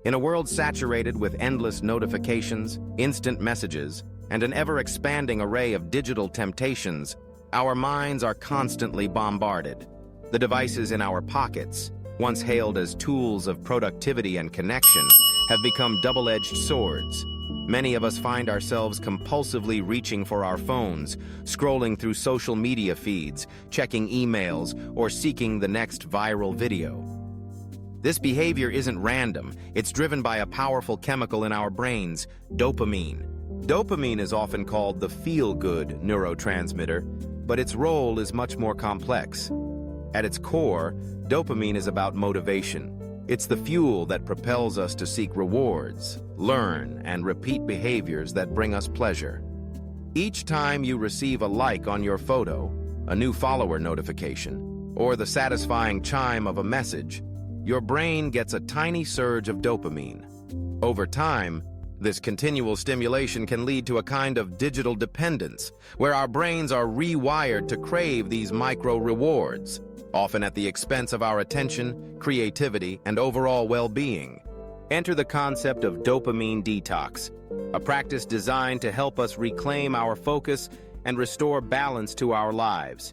In a world saturated with endless notifications, instant messages, and an ever-expanding array of digital temptations, our minds are constantly bombarded. The devices in our pockets, once hailed as tools of productivity and connection, have become double-edged swords. Many of us find ourselves compulsively reaching for our phones, scrolling through social media feeds, checking emails, or seeking the next viral video. This behavior isn't random. It's driven by a powerful chemical in our brains, dopamine. Dopamine is often called the feel-good neurotransmitter, but its role is much more complex. At its core, dopamine is about motivation. It's the fuel that propels us to seek rewards, learn, and repeat behaviors that bring us pleasure. Each time you receive a like on your photo, a new follower notification, or the satisfying chime of a message, your brain gets a tiny surge of dopamine. Over time, this continual stimulation can lead to a kind of digital dependence, where our brains are rewired to crave these micro-rewards, often at the expense of our attention, creativity, and overall well-being. Enter the concept of dopamine detox, a practice designed to help us reclaim our focus and restore balance to our lives.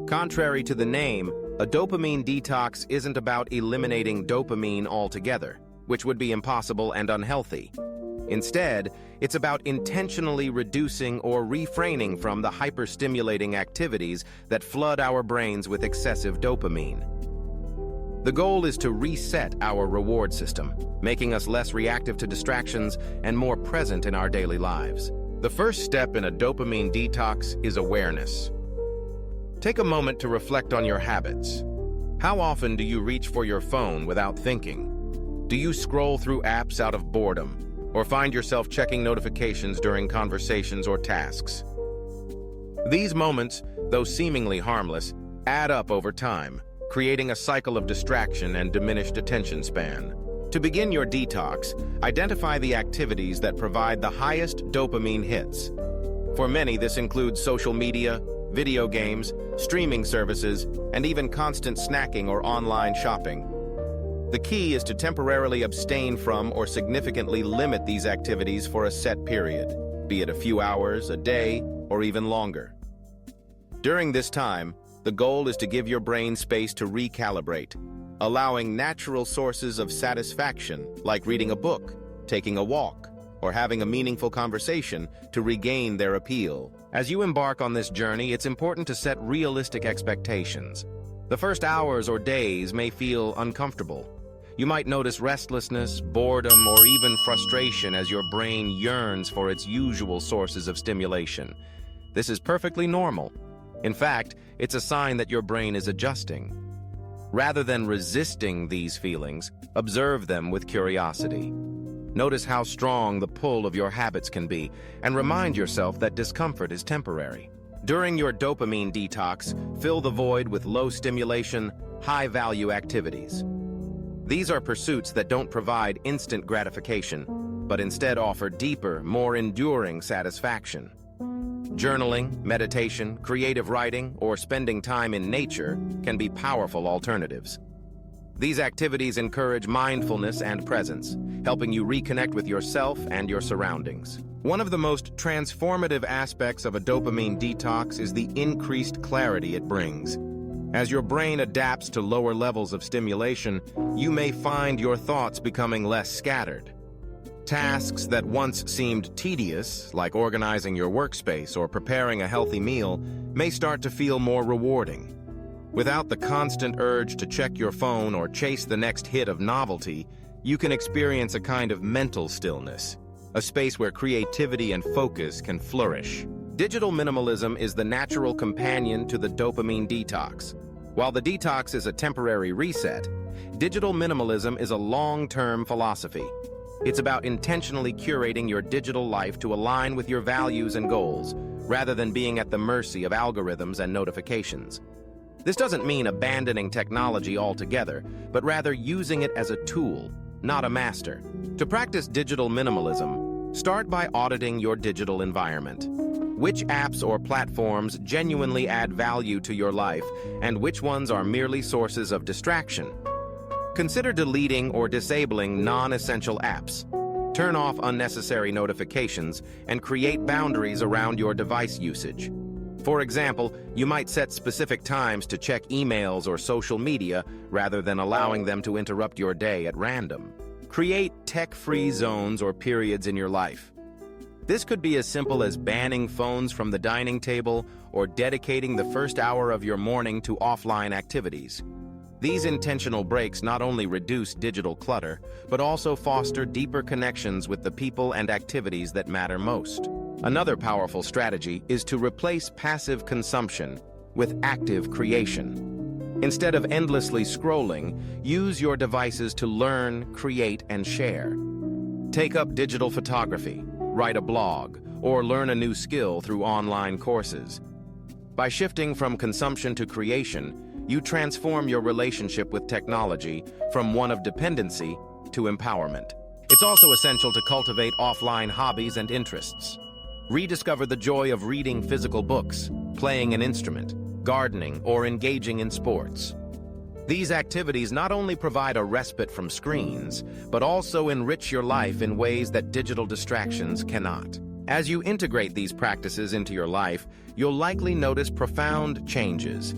Contrary to the name, a dopamine detox isn't about eliminating dopamine altogether, which would be impossible and unhealthy. Instead, it's about intentionally reducing or refraining from the hyperstimulating activities that flood our brains with excessive dopamine. The goal is to reset our reward system, making us less reactive to distractions and more present in our daily lives. The first step in a dopamine detox is awareness. Take a moment to reflect on your habits. How often do you reach for your phone without thinking? Do you scroll through apps out of boredom, or find yourself checking notifications during conversations or tasks? These moments, though seemingly harmless, add up over time, creating a cycle of distraction and diminished attention span. To begin your detox, identify the activities that provide the highest dopamine hits. For many, this includes social media, video games, streaming services, and even constant snacking or online shopping. The key is to temporarily abstain from or significantly limit these activities for a set period, be it a few hours, a day, or even longer. During this time, the goal is to give your brain space to recalibrate, allowing natural sources of satisfaction, like reading a book, taking a walk, or having a meaningful conversation, to regain their appeal. As you embark on this journey, it's important to set realistic expectations. The first hours or days may feel uncomfortable. You might notice restlessness, boredom, or even frustration as your brain yearns for its usual sources of stimulation. This is perfectly normal. In fact, it's a sign that your brain is adjusting. Rather than resisting these feelings, observe them with curiosity. Notice how strong the pull of your habits can be, and remind yourself that discomfort is temporary. During your dopamine detox, fill the void with low-stimulation, high-value activities. These are pursuits that don't provide instant gratification, but instead offer deeper, more enduring satisfaction. Journaling, meditation, creative writing, or spending time in nature can be powerful alternatives. These activities encourage mindfulness and presence, helping you reconnect with yourself and your surroundings. One of the most transformative aspects of a dopamine detox is the increased clarity it brings. As your brain adapts to lower levels of stimulation, you may find your thoughts becoming less scattered. Tasks that once seemed tedious, like organizing your workspace or preparing a healthy meal, may start to feel more rewarding. Without the constant urge to check your phone or chase the next hit of novelty, you can experience a kind of mental stillness, a space where creativity and focus can flourish. Digital minimalism is the natural companion to the dopamine detox. While the detox is a temporary reset, digital minimalism is a long-term philosophy. It's about intentionally curating your digital life to align with your values and goals, rather than being at the mercy of algorithms and notifications. This doesn't mean abandoning technology altogether, but rather using it as a tool, not a master. To practice digital minimalism, start by auditing your digital environment. Which apps or platforms genuinely add value to your life, and which ones are merely sources of distraction? Consider deleting or disabling non-essential apps. Turn off unnecessary notifications and create boundaries around your device usage. For example, you might set specific times to check emails or social media rather than allowing them to interrupt your day at random. Create tech-free zones or periods in your life. This could be as simple as banning phones from the dining table or dedicating the first hour of your morning to offline activities. These intentional breaks not only reduce digital clutter, but also foster deeper connections with the people and activities that matter most. Another powerful strategy is to replace passive consumption with active creation. Instead of endlessly scrolling, use your devices to learn, create, and share. Take up digital photography, write a blog, or learn a new skill through online courses. By shifting from consumption to creation, you transform your relationship with technology from one of dependency to empowerment. It's also essential to cultivate offline hobbies and interests. Rediscover the joy of reading physical books, playing an instrument, gardening, or engaging in sports. These activities not only provide a respite from screens, but also enrich your life in ways that digital distractions cannot. As you integrate these practices into your life, you'll likely notice profound changes.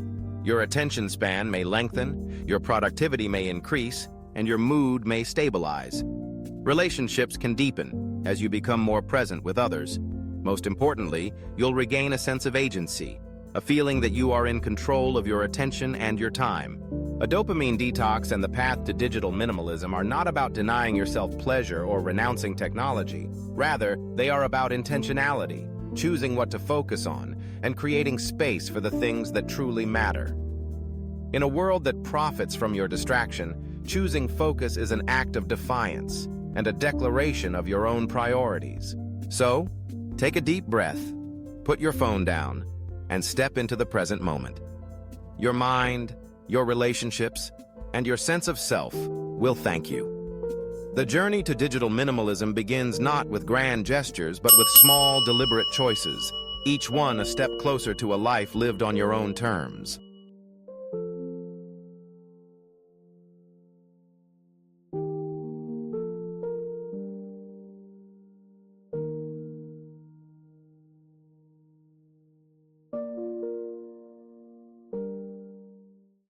Your attention span may lengthen, your productivity may increase, and your mood may stabilize. Relationships can deepen as you become more present with others. Most importantly, you'll regain a sense of agency, a feeling that you are in control of your attention and your time. A dopamine detox and the path to digital minimalism are not about denying yourself pleasure or renouncing technology. Rather, they are about intentionality, choosing what to focus on, and creating space for the things that truly matter. In a world that profits from your distraction, choosing focus is an act of defiance and a declaration of your own priorities. So, take a deep breath, put your phone down, and step into the present moment. Your mind, your relationships, and your sense of self will thank you. The journey to digital minimalism begins not with grand gestures, but with small, deliberate choices, each one a step closer to a life lived on your own terms.